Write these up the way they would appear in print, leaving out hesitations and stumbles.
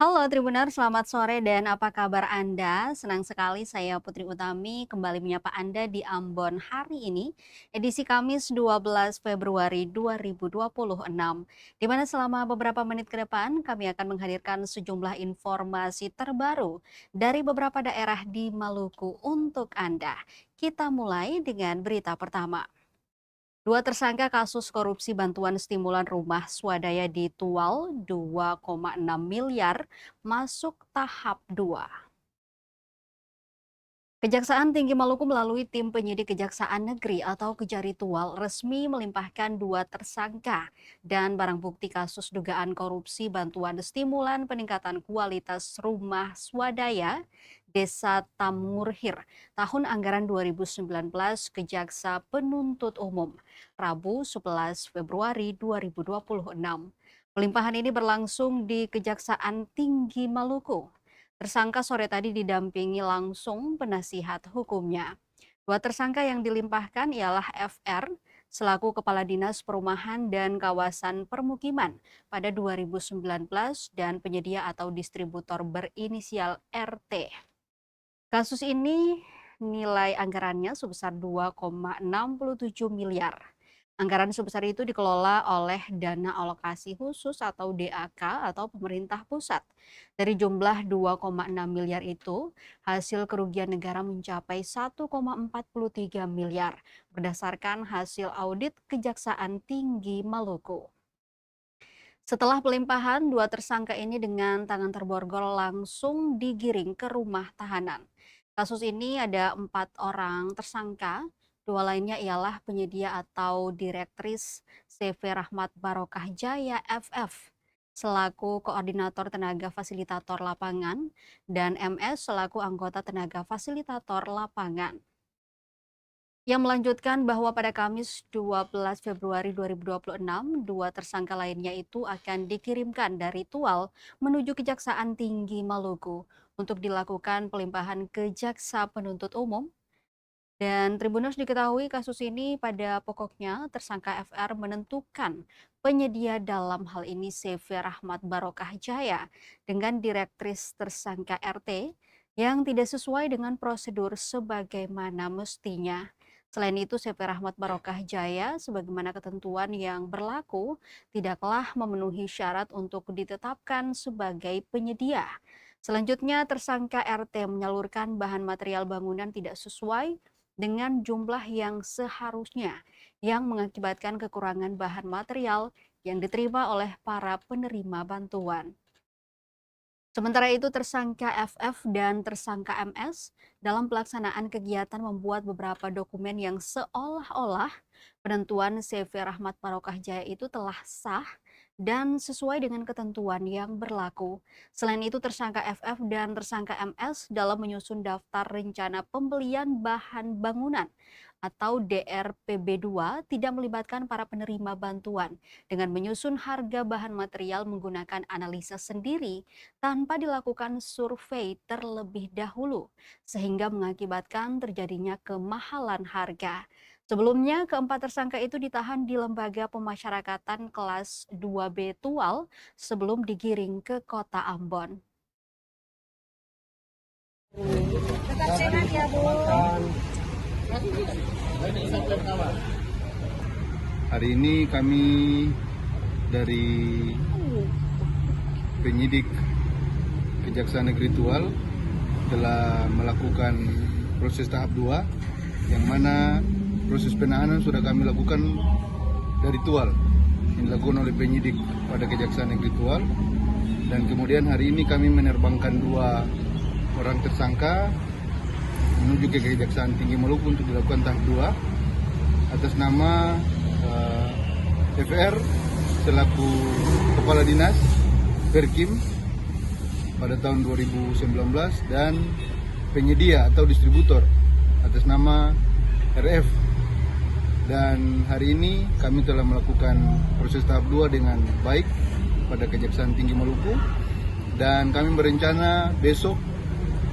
Halo Tribuners, selamat sore dan apa kabar Anda? Senang sekali saya Putri Utami kembali menyapa Anda di Ambon hari ini, edisi Kamis 12 Februari 2026, di mana selama beberapa menit ke depan kami akan menghadirkan sejumlah informasi terbaru dari beberapa daerah di Maluku untuk Anda. Kita mulai dengan berita pertama. Dua tersangka kasus korupsi bantuan stimulan rumah swadaya di Tual 2,6 miliar masuk tahap 2. Kejaksaan Tinggi Maluku melalui tim penyidik Kejaksaan Negeri atau Kejari Tual resmi melimpahkan dua tersangka dan barang bukti kasus dugaan korupsi bantuan stimulan peningkatan kualitas rumah swadaya Desa Tamurhir tahun anggaran 2019 ke Jaksa Penuntut Umum Rabu 11 Februari 2026. Pelimpahan ini berlangsung di Kejaksaan Tinggi Maluku. Tersangka sore tadi didampingi langsung penasihat hukumnya. Dua tersangka yang dilimpahkan ialah FR selaku Kepala Dinas Perumahan dan Kawasan Permukiman pada 2019 dan penyedia atau distributor berinisial RT. Kasus ini nilai anggarannya sebesar 2,67 miliar. Anggaran sebesar itu dikelola oleh Dana Alokasi Khusus atau DAK atau pemerintah pusat. Dari jumlah 2,6 miliar itu, hasil kerugian negara mencapai 1,43 miliar berdasarkan hasil audit Kejaksaan Tinggi Maluku. Setelah pelimpahan, dua tersangka ini dengan tangan terborgol langsung digiring ke rumah tahanan. Kasus ini ada 4 orang tersangka, dua lainnya ialah penyedia atau direktris CV Rahmat Barokah Jaya FF selaku koordinator tenaga fasilitator lapangan dan MS selaku anggota tenaga fasilitator lapangan. Yang melanjutkan bahwa pada Kamis 12 Februari 2026, dua tersangka lainnya itu akan dikirimkan dari Tual menuju Kejaksaan Tinggi Maluku untuk dilakukan pelimpahan ke Jaksa Penuntut Umum. Dan Tribuners diketahui kasus ini pada pokoknya tersangka FR menentukan penyedia dalam hal ini CV Rahmat Barokah Jaya dengan direktris tersangka RT yang tidak sesuai dengan prosedur sebagaimana mestinya. Selain itu, CV Rahmat Barokah Jaya sebagaimana ketentuan yang berlaku tidaklah memenuhi syarat untuk ditetapkan sebagai penyedia. Selanjutnya, tersangka RT menyalurkan bahan material bangunan tidak sesuai dengan jumlah yang seharusnya yang mengakibatkan kekurangan bahan material yang diterima oleh para penerima bantuan. Sementara itu tersangka FF dan tersangka MS dalam pelaksanaan kegiatan membuat beberapa dokumen yang seolah-olah penentuan CV Rahmat Barokah Jaya itu telah sah dan sesuai dengan ketentuan yang berlaku. Selain itu tersangka FF dan tersangka MS dalam menyusun daftar rencana pembelian bahan bangunan atau DRPB2 tidak melibatkan para penerima bantuan dengan menyusun harga bahan material menggunakan analisa sendiri tanpa dilakukan survei terlebih dahulu, sehingga mengakibatkan terjadinya kemahalan harga. Sebelumnya, keempat tersangka itu ditahan di Lembaga Pemasyarakatan kelas 2B Tual sebelum digiring ke kota Ambon. Tetap sehat ya, Bu. Hari ini kami dari penyidik Kejaksaan Negeri Tual telah melakukan proses tahap 2 yang mana proses penahanan sudah kami lakukan dari Tual yang dilakukan oleh penyidik pada Kejaksaan Negeri Tual, dan kemudian hari ini kami menerbangkan 2 orang tersangka menuju ke Kejaksaan Tinggi Maluku untuk dilakukan tahap 2 atas nama FR selaku Kepala Dinas Perkim pada tahun 2019 dan penyedia atau distributor atas nama RF. Dan hari ini kami telah melakukan proses tahap 2 dengan baik pada Kejaksaan Tinggi Maluku, dan kami berencana besok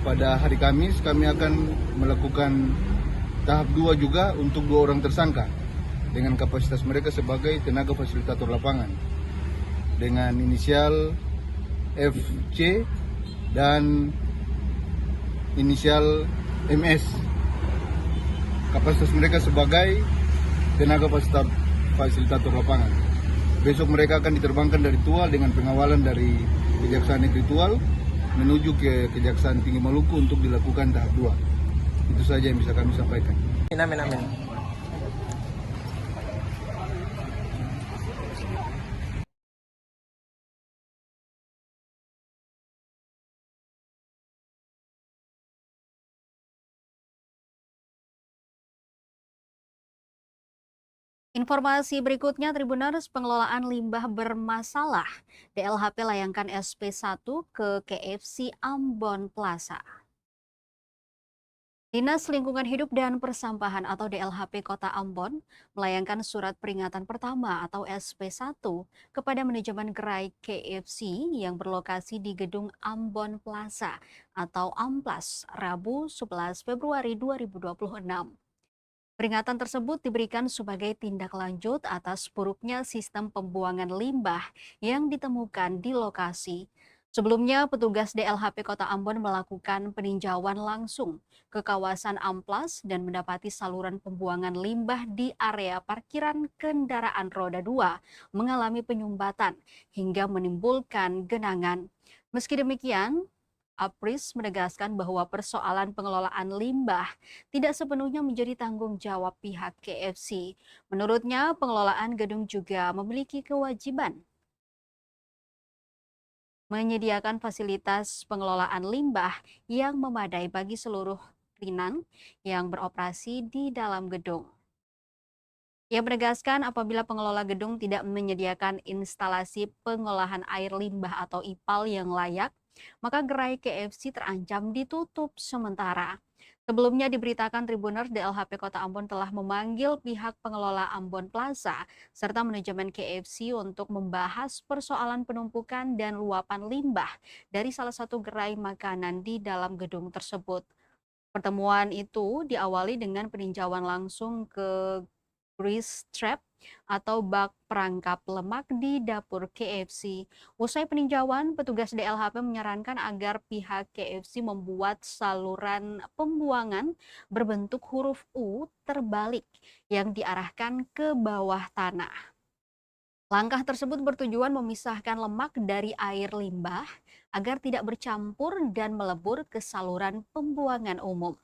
pada hari Kamis kami akan melakukan tahap 2 juga untuk 2 orang tersangka dengan kapasitas mereka sebagai tenaga fasilitator lapangan dengan inisial FC dan inisial MS. Kapasitas mereka sebagai tenaga fasilitator lapangan. Besok mereka akan diterbangkan dari Tual dengan pengawalan dari Kejaksaan Negeri Tual menuju ke Kejaksaan Tinggi Maluku untuk dilakukan tahap 2. Itu saja yang bisa kami sampaikan. Amin, amin. Informasi berikutnya, Tribuners, pengelolaan limbah bermasalah. DLHP layangkan SP1 ke KFC Ambon Plaza. Dinas Lingkungan Hidup dan Persampahan atau DLHP Kota Ambon melayangkan surat peringatan pertama atau SP1 kepada manajemen gerai KFC yang berlokasi di Gedung Ambon Plaza atau Amplas, Rabu 11 Februari 2026. Peringatan tersebut diberikan sebagai tindak lanjut atas buruknya sistem pembuangan limbah yang ditemukan di lokasi. Sebelumnya, petugas DLHP Kota Ambon melakukan peninjauan langsung ke kawasan Amplas dan mendapati saluran pembuangan limbah di area parkiran kendaraan roda 2 mengalami penyumbatan hingga menimbulkan genangan. Meski demikian, Apris menegaskan bahwa persoalan pengelolaan limbah tidak sepenuhnya menjadi tanggung jawab pihak KFC. Menurutnya, pengelolaan gedung juga memiliki kewajiban menyediakan fasilitas pengelolaan limbah yang memadai bagi seluruh klinan yang beroperasi di dalam gedung. Ia menegaskan apabila pengelola gedung tidak menyediakan instalasi pengolahan air limbah atau IPAL yang layak, maka gerai KFC terancam ditutup sementara. Sebelumnya diberitakan Tribuners, DLHP Kota Ambon telah memanggil pihak pengelola Ambon Plaza serta manajemen KFC untuk membahas persoalan penumpukan dan luapan limbah dari salah satu gerai makanan di dalam gedung tersebut. Pertemuan itu diawali dengan peninjauan langsung ke grease trap atau bak perangkap lemak di dapur KFC. Usai peninjauan, petugas DLHP menyarankan agar pihak KFC membuat saluran pembuangan berbentuk huruf U terbalik yang diarahkan ke bawah tanah. Langkah tersebut bertujuan memisahkan lemak dari air limbah agar tidak bercampur dan melebur ke saluran pembuangan umum.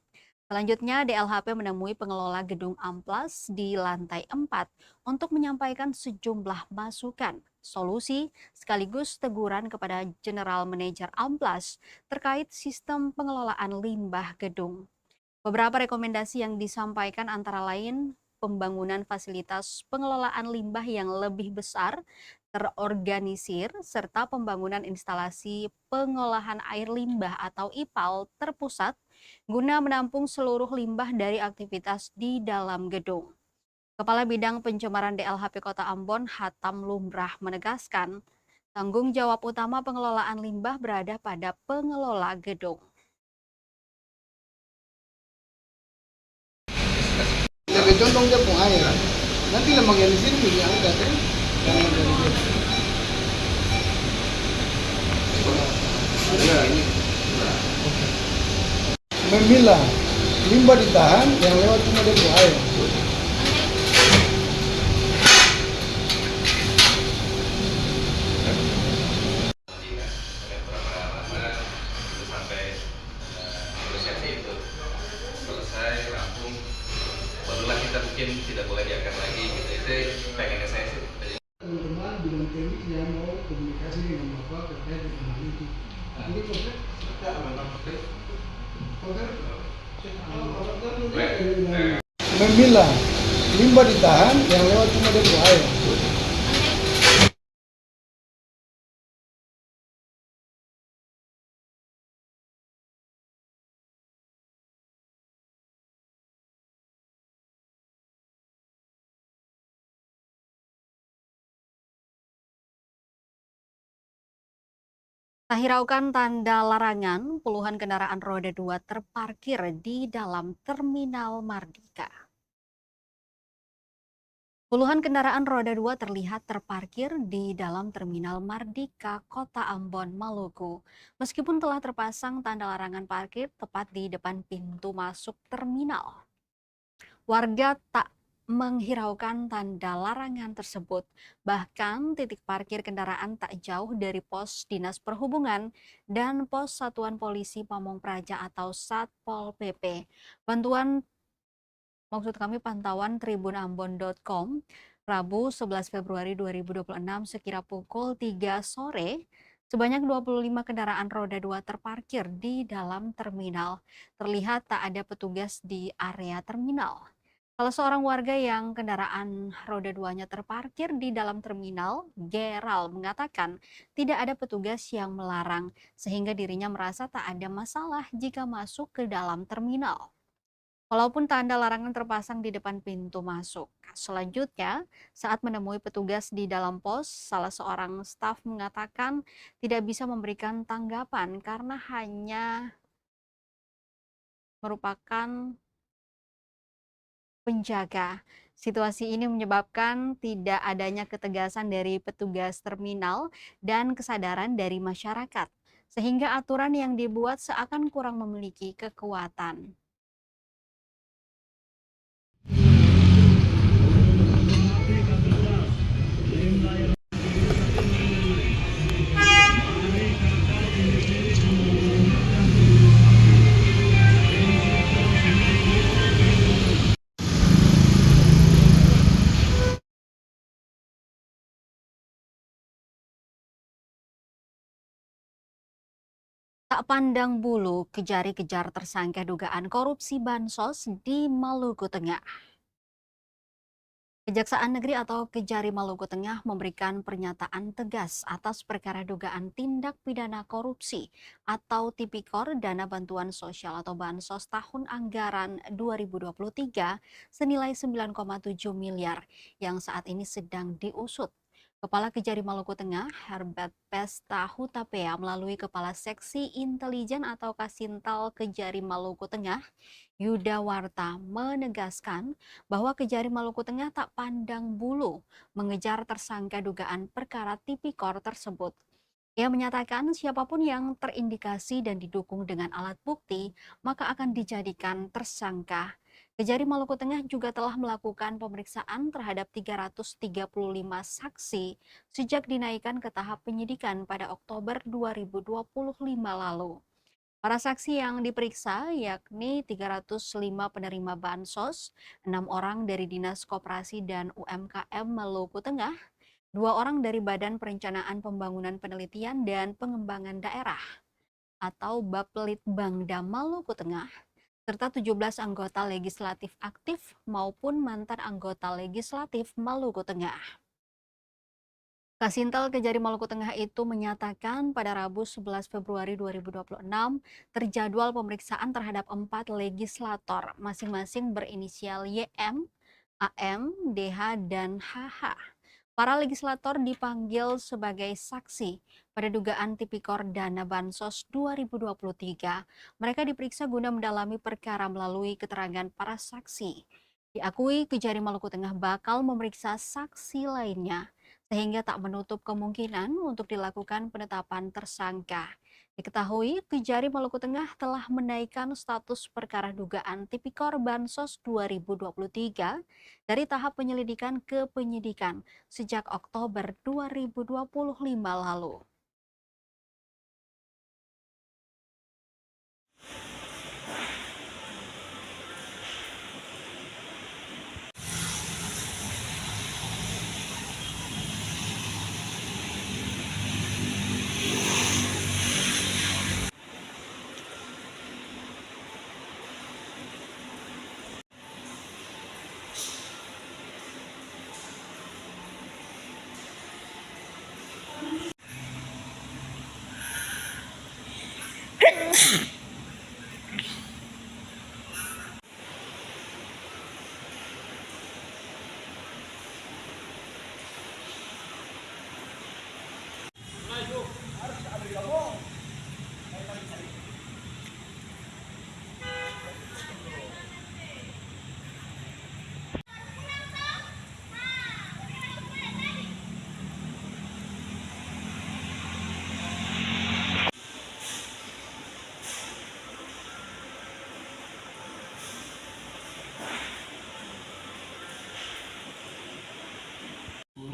Selanjutnya, DLHP menemui pengelola gedung Amplas di lantai 4 untuk menyampaikan sejumlah masukan, solusi, sekaligus teguran kepada General Manager Amplas terkait sistem pengelolaan limbah gedung. Beberapa rekomendasi yang disampaikan antara lain pembangunan fasilitas pengelolaan limbah yang lebih besar, terorganisir, serta pembangunan instalasi pengolahan air limbah atau IPAL terpusat guna menampung seluruh limbah dari aktivitas di dalam gedung. Kepala Bidang Pencemaran DLHP Kota Ambon, Hatam Lumrah, menegaskan tanggung jawab utama pengelolaan limbah berada pada pengelola gedung. Jaga condong dia pun air. Nanti lemang yang di sini diangkat kan? Ya, ini. Memilah limbah ditahan yang lewat cuma depo air. Sampai negosiasi itu selesai rampung, barulah kita mungkin tidak boleh diangkat lagi gitu. Itu pengennya saya sih. Teman-teman bidang teknik yang mau komunikasi dengan Bapak terkait dengan hal itu. Ini proses memilah limbah ditahan yang lewat cuma depo air. Tak hiraukan tanda larangan, puluhan kendaraan roda 2 terparkir di dalam Terminal Mardika. Puluhan kendaraan roda 2 terlihat terparkir di dalam terminal Mardika, Kota Ambon, Maluku. Meskipun telah terpasang tanda larangan parkir tepat di depan pintu masuk terminal, warga tak menghiraukan tanda larangan tersebut. Bahkan titik parkir kendaraan tak jauh dari pos Dinas Perhubungan dan pos Satuan Polisi Pamong Praja atau Satpol PP. Pantauan tribunambon.com Rabu 11 Februari 2026 sekira pukul 3 sore, sebanyak 25 kendaraan roda 2 terparkir di dalam terminal. Terlihat tak ada petugas di area terminal. Salah seorang warga yang kendaraan roda 2-nya terparkir di dalam terminal, Geral, mengatakan tidak ada petugas yang melarang, sehingga dirinya merasa tak ada masalah jika masuk ke dalam terminal. Walaupun tanda larangan terpasang di depan pintu masuk. Selanjutnya, saat menemui petugas di dalam pos, salah seorang staf mengatakan tidak bisa memberikan tanggapan karena hanya merupakan penjaga. Situasi ini menyebabkan tidak adanya ketegasan dari petugas terminal dan kesadaran dari masyarakat, sehingga aturan yang dibuat seakan kurang memiliki kekuatan. Tak pandang bulu, Kejari kejar tersangka dugaan korupsi bansos di Maluku Tengah. Kejaksaan Negeri atau Kejari Maluku Tengah memberikan pernyataan tegas atas perkara dugaan tindak pidana korupsi atau Tipikor Dana Bantuan Sosial atau Bansos tahun anggaran 2023 senilai 9,7 miliar yang saat ini sedang diusut. Kepala Kejari Maluku Tengah, Herbert Pesta Hutapea, melalui Kepala Seksi Intelijen atau Kasintal Kejari Maluku Tengah, Yuda Warta, menegaskan bahwa Kejari Maluku Tengah tak pandang bulu mengejar tersangka dugaan perkara Tipikor tersebut. Ia menyatakan siapapun yang terindikasi dan didukung dengan alat bukti, maka akan dijadikan tersangka. Kejari Maluku Tengah juga telah melakukan pemeriksaan terhadap 335 saksi sejak dinaikkan ke tahap penyidikan pada Oktober 2025 lalu. Para saksi yang diperiksa yakni 305 penerima bansos, 6 orang dari Dinas Koperasi dan UMKM Maluku Tengah, 2 orang dari Badan Perencanaan Pembangunan Penelitian dan Pengembangan Daerah atau Bapelitbangda Maluku Tengah, serta 17 anggota legislatif aktif maupun mantan anggota legislatif Maluku Tengah. Kasintal Kejari Maluku Tengah itu menyatakan pada Rabu 11 Februari 2026 terjadwal pemeriksaan terhadap 4 legislator masing-masing berinisial YM, AM, DH, dan HH. Para legislator dipanggil sebagai saksi pada dugaan Tipikor Dana Bansos 2023. Mereka diperiksa guna mendalami perkara melalui keterangan para saksi. Diakui Kejari Maluku Tengah bakal memeriksa saksi lainnya, sehingga tak menutup kemungkinan untuk dilakukan penetapan tersangka. Diketahui, Kejari Maluku Tengah telah menaikkan status perkara dugaan Tipikor Bansos 2023 dari tahap penyelidikan ke penyidikan sejak Oktober 2025 lalu.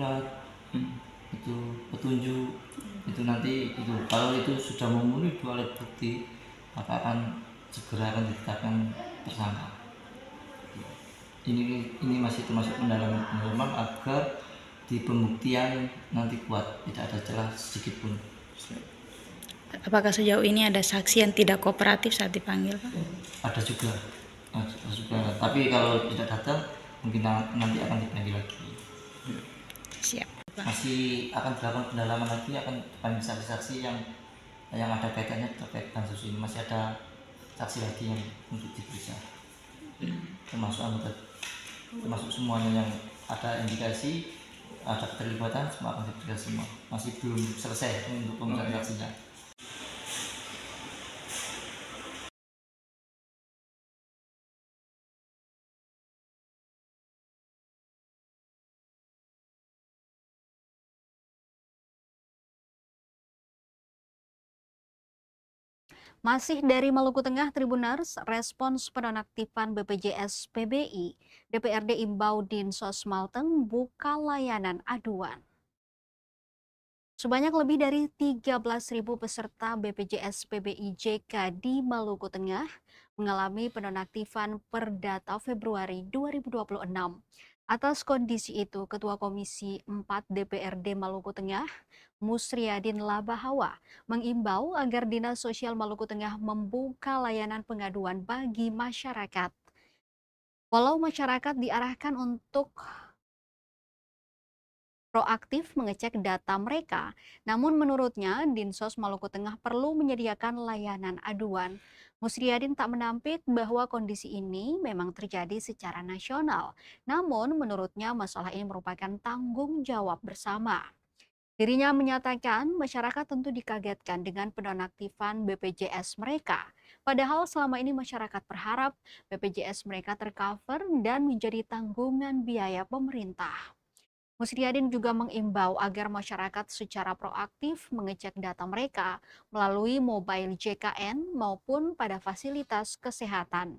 surat itu petunjuk itu nanti itu kalau itu sudah memenuhi 2 alat bukti maka segera akan ditetapkan tersangka. Ini masih termasuk pendalaman agar di pembuktian nanti kuat, tidak ada celah sedikit pun. Apakah sejauh ini ada saksi yang tidak kooperatif saat dipanggil, Pak? Ada juga, tapi kalau tidak datang mungkin nanti akan dipanggil lagi. Siap, Pak. Masih akan dilakukan pendalaman lagi, akan dipanggil saksi-saksi yang ada kaitannya terkait kasus ini. Masih ada saksi lagi yang untuk diperiksa, termasuk semuanya yang ada indikasi ada keterlibatan, semua akan diperiksa semua. Masih belum selesai untuk pemeriksaan saksinya. Masih dari Maluku Tengah, Tribuners, respons penonaktifan BPJS PBI, DPRD imbau Dinsos Malteng buka layanan aduan. Sebanyak lebih dari 13.000 peserta BPJS PBI JK di Maluku Tengah mengalami penonaktifan per data Februari 2026. Atas kondisi itu, Ketua Komisi 4 DPRD Maluku Tengah, Musriadin Labahawa, mengimbau agar Dinas Sosial Maluku Tengah membuka layanan pengaduan bagi masyarakat. Walau masyarakat diarahkan untuk proaktif mengecek data mereka, namun menurutnya Dinsos Maluku Tengah perlu menyediakan layanan aduan. Musriadin tak menampik bahwa kondisi ini memang terjadi secara nasional, namun menurutnya masalah ini merupakan tanggung jawab bersama. Dirinya menyatakan masyarakat tentu dikagetkan dengan penonaktifan BPJS mereka. Padahal selama ini masyarakat berharap BPJS mereka tercover dan menjadi tanggungan biaya pemerintah. Musriadin juga mengimbau agar masyarakat secara proaktif mengecek data mereka melalui mobile JKN maupun pada fasilitas kesehatan.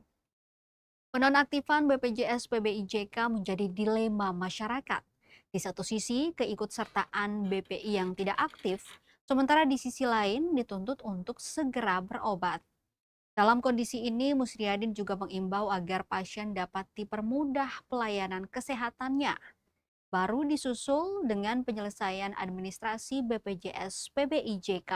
Penonaktifan BPJS PBI JK menjadi dilema masyarakat. Di satu sisi, keikutsertaan BPI yang tidak aktif, sementara di sisi lain dituntut untuk segera berobat. Dalam kondisi ini, Musriadin juga mengimbau agar pasien dapat dipermudah pelayanan kesehatannya. Baru disusul dengan penyelesaian administrasi BPJS PBI JK.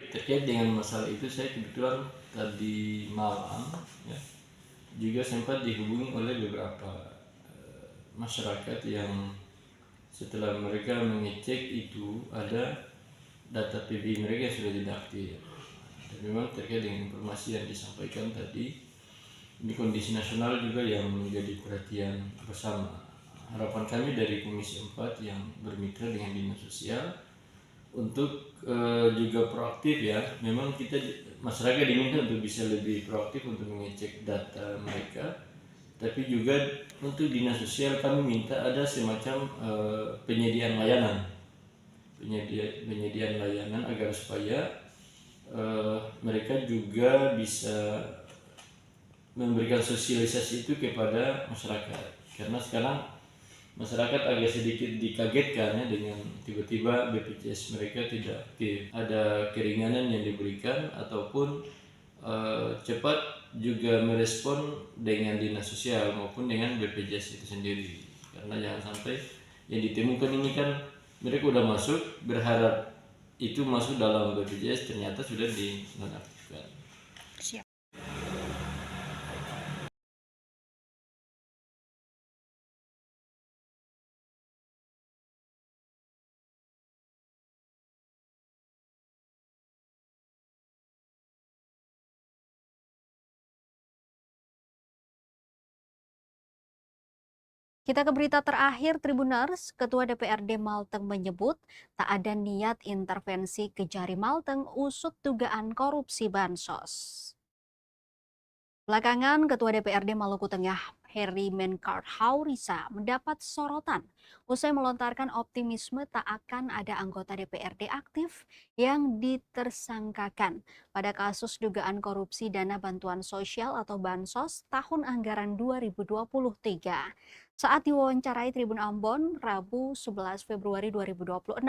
Terkait dengan masalah itu, saya kebetulan tadi malam juga sempat dihubungi oleh beberapa masyarakat yang setelah mereka mengecek itu ada data PBI mereka yang sudah tidak aktif. Dan memang terkait dengan informasi yang disampaikan tadi, ini kondisi nasional juga yang menjadi perhatian bersama. Harapan kami dari Komisi 4 yang bermitra dengan Dinas Sosial untuk juga proaktif ya. Memang kita masyarakat diminta untuk bisa lebih proaktif untuk mengecek data mereka, tapi juga untuk Dinas Sosial kami minta ada semacam penyediaan layanan agar supaya mereka juga bisa memberikan sosialisasi itu kepada masyarakat, karena sekarang masyarakat agak sedikit dikagetkan ya dengan tiba-tiba BPJS mereka tidak aktif. Ada keringanan yang diberikan ataupun cepat juga merespon dengan Dinas Sosial maupun dengan BPJS itu sendiri. Karena jangan sampai yang ditemukan ini kan mereka udah masuk berharap itu masuk dalam BPJS, ternyata sudah dinonaktifkan. Siap. Kita ke berita terakhir, Tribuners. Ketua DPRD Malteng menyebut tak ada niat intervensi Kejari Malteng usut dugaan korupsi bansos. Belakangan, Ketua DPRD Maluku Tengah Heri Menkart Haurisa mendapat sorotan usai melontarkan optimisme tak akan ada anggota DPRD aktif yang ditersangkakan pada kasus dugaan korupsi dana bantuan sosial atau Bansos tahun anggaran 2023. Saat diwawancarai Tribun Ambon, Rabu 11 Februari 2026,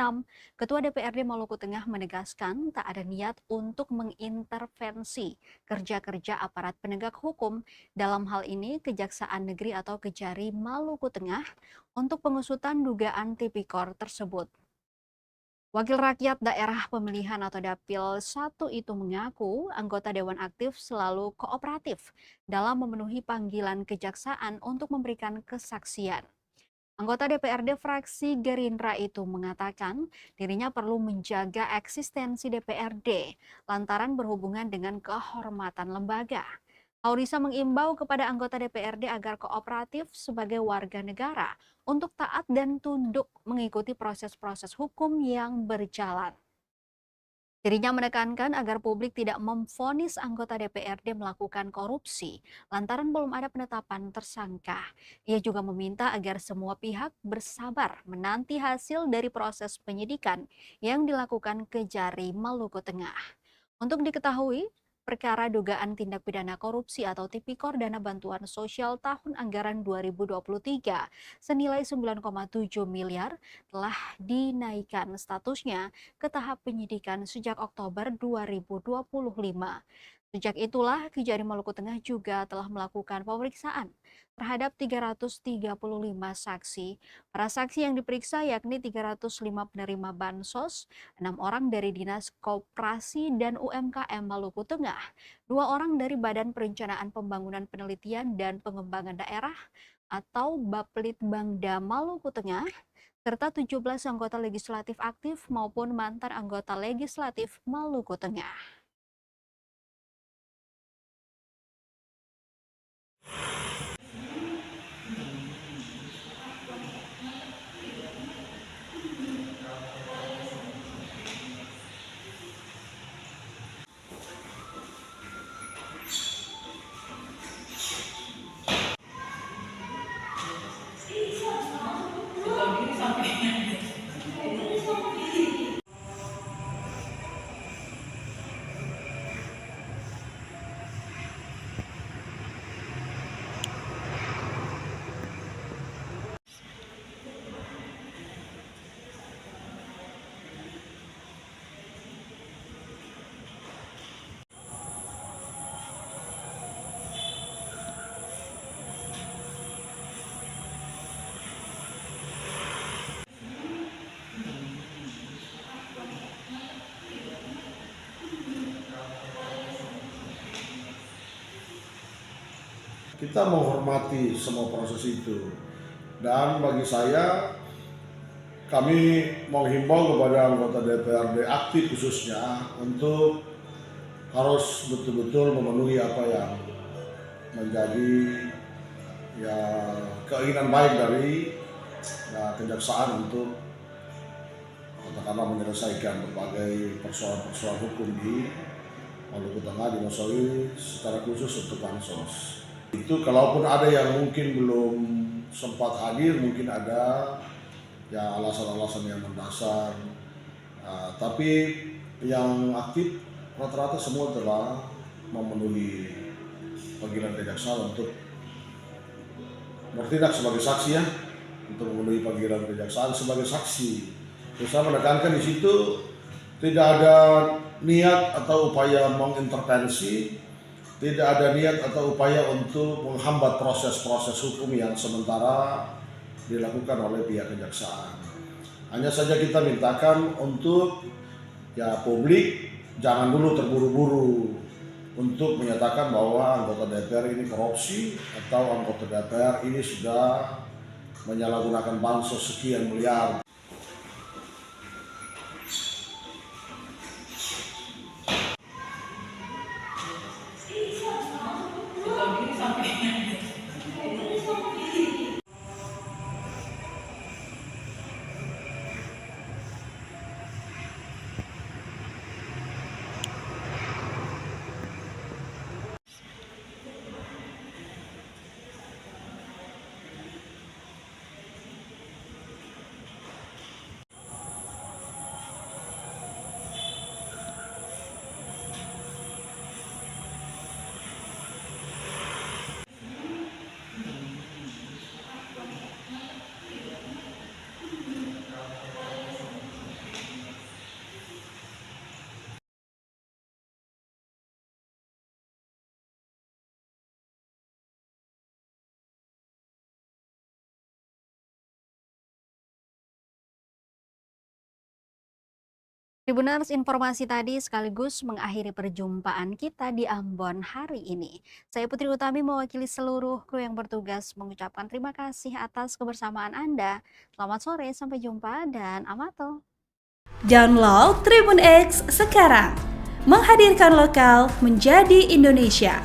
Ketua DPRD Maluku Tengah menegaskan tak ada niat untuk mengintervensi kerja-kerja aparat penegak hukum, dalam hal ini Kejaksaan Negeri atau Kejari Maluku Tengah, untuk pengusutan dugaan tipikor tersebut. Wakil Rakyat Daerah Pemilihan atau Dapil 1 itu mengaku anggota Dewan Aktif selalu kooperatif dalam memenuhi panggilan kejaksaan untuk memberikan kesaksian. Anggota DPRD fraksi Gerindra itu mengatakan dirinya perlu menjaga eksistensi DPRD lantaran berhubungan dengan kehormatan lembaga. Haurisa mengimbau kepada anggota DPRD agar kooperatif sebagai warga negara untuk taat dan tunduk mengikuti proses-proses hukum yang berjalan. Dirinya menekankan agar publik tidak memvonis anggota DPRD melakukan korupsi lantaran belum ada penetapan tersangka. Ia juga meminta agar semua pihak bersabar menanti hasil dari proses penyidikan yang dilakukan Kejari Maluku Tengah. Untuk diketahui, perkara dugaan tindak pidana korupsi atau tipikor dana bantuan sosial tahun anggaran 2023 senilai 9,7 miliar telah dinaikkan statusnya ke tahap penyidikan sejak Oktober 2025. Sejak itulah Kejari Maluku Tengah juga telah melakukan pemeriksaan terhadap 335 saksi. Para saksi yang diperiksa yakni 305 penerima Bansos, 6 orang dari Dinas Koperasi dan UMKM Maluku Tengah, 2 orang dari Badan Perencanaan Pembangunan Penelitian dan Pengembangan Daerah atau Bapelitbangda Maluku Tengah, serta 17 anggota legislatif aktif maupun mantan anggota legislatif Maluku Tengah. Kita menghormati semua proses itu, dan bagi saya kami menghimbau kepada anggota DPRD aktif khususnya untuk harus betul-betul memenuhi apa yang menjadi keinginan baik dari kejaksaan untuk katakanlah menyelesaikan berbagai persoalan-persoalan hukum di Maluku Tengah, di Mosowi secara khusus untuk Bansos. Itu kalaupun ada yang mungkin belum sempat hadir, mungkin ada alasan-alasan yang mendasar, tapi yang aktif rata-rata semua telah memenuhi panggilan kejaksaan untuk bertindak sebagai saksi, untuk memenuhi panggilan kejaksaan sebagai saksi. Terus saya menekankan di situ tidak ada niat atau upaya mengintervensi, tidak ada niat atau upaya untuk menghambat proses-proses hukum yang sementara dilakukan oleh pihak kejaksaan. Hanya saja kita mintakan untuk publik jangan dulu terburu-buru untuk menyatakan bahwa anggota DPR ini korupsi atau anggota DPR ini sudah menyalahgunakan bansos sekian miliar. Tribuners, informasi tadi sekaligus mengakhiri perjumpaan kita di Ambon hari ini. Saya Putri Utami mewakili seluruh kru yang bertugas mengucapkan terima kasih atas kebersamaan Anda. Selamat sore, sampai jumpa dan amato. Download Tribun X sekarang, menghadirkan lokal menjadi Indonesia.